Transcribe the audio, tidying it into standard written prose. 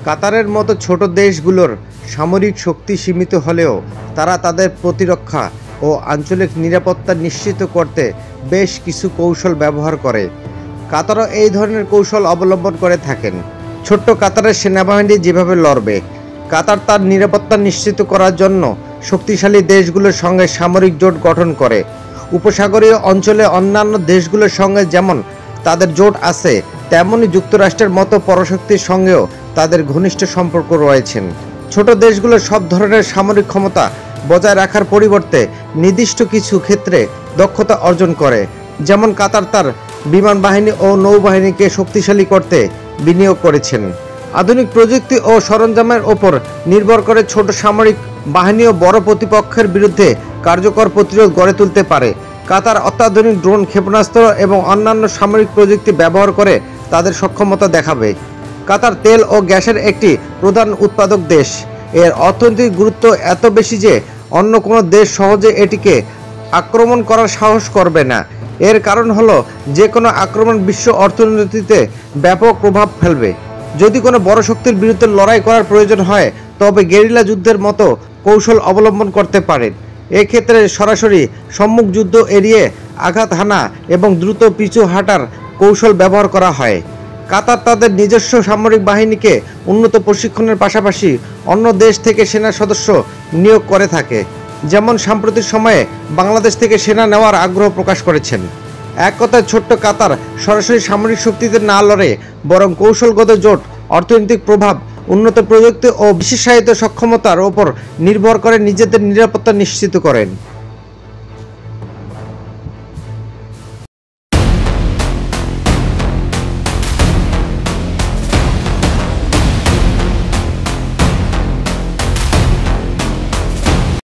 কাতারের মতো ছোট দেশগুলোর সামরিক শক্তি সীমিত হলেও তারা তাদের প্রতিরক্ষা ও আঞ্চলিক নিরাপত্তা নিশ্চিত করতে বেশ কিছু কৌশল ব্যবহার করে। কাতারও এই ধরনের কৌশল অবলম্বন করে থাকেন। ছোট্ট কাতারের সেনাবাহিনী যেভাবে লড়বে, কাতার তার নিরাপত্তা নিশ্চিত করার জন্য শক্তিশালী দেশগুলোর সঙ্গে সামরিক জোট গঠন করে। উপসাগরীয় অঞ্চলে অন্যান্য দেশগুলোর সঙ্গে যেমন তাদের জোট আছে, তেমনই যুক্তরাষ্ট্রের মতো পরাশক্তির সঙ্গেও তাদের ঘনিষ্ঠ সম্পর্ক রয়েছেন। ছোট দেশগুলো সব ধরনের সামরিক ক্ষমতা বজায় রাখার পরিবর্তে নির্দিষ্ট কিছু ক্ষেত্রে দক্ষতা অর্জন করে। যেমন কাতার তার বিমান বাহিনী ও নৌবাহিনীকে শক্তিশালী করতে বিনিয়োগ করেছেন। আধুনিক প্রযুক্তি ও সরঞ্জামের ওপর নির্ভর করে ছোট সামরিক বাহিনীও বড় প্রতিপক্ষের বিরুদ্ধে কার্যকর প্রতিরোধ গড়ে তুলতে পারে। কাতার অত্যাধুনিক ড্রোন, ক্ষেপণাস্ত্র এবং অন্যান্য সামরিক প্রযুক্তি ব্যবহার করে তাদের সক্ষমতা দেখাবে। কাতার তেল ও গ্যাসের একটি প্রধান উৎপাদক দেশ। এর অর্থনৈতিক গুরুত্ব এত বেশি যে অন্য কোনো দেশ সহজে এটিকে আক্রমণ করার সাহস করবে না। এর কারণ হলো যে কোনো আক্রমণ বিশ্ব অর্থনীতিতে ব্যাপক প্রভাব ফেলবে। যদি কোনো বড় শক্তির বিরুদ্ধে লড়াই করার প্রয়োজন হয় তবে গেরিলা যুদ্ধের মতো কৌশল অবলম্বন করতে পারেন। এক্ষেত্রে সরাসরি সম্মুখ যুদ্ধ এড়িয়ে আঘাত হানা এবং দ্রুত পিছু হাঁটার কৌশল ব্যবহার করা হয়। কাতার তাদের নিজস্ব সামরিক বাহিনীকে উন্নত প্রশিক্ষণের পাশাপাশি অন্য দেশ থেকে সেনা সদস্য নিয়োগ করে থাকে। যেমন সাম্প্রতিক সময়ে বাংলাদেশ থেকে সেনা নেওয়ার আগ্রহ প্রকাশ করেছেন। এক কথায় ছোট্ট কাতার সরাসরি সামরিক শক্তিতে না লড়ে বরং কৌশলগত জোট, অর্থনৈতিক প্রভাব, উন্নত প্রযুক্তি ও বিশেষায়িত সক্ষমতার ওপর নির্ভর করে নিজেদের নিরাপত্তা নিশ্চিত করেন।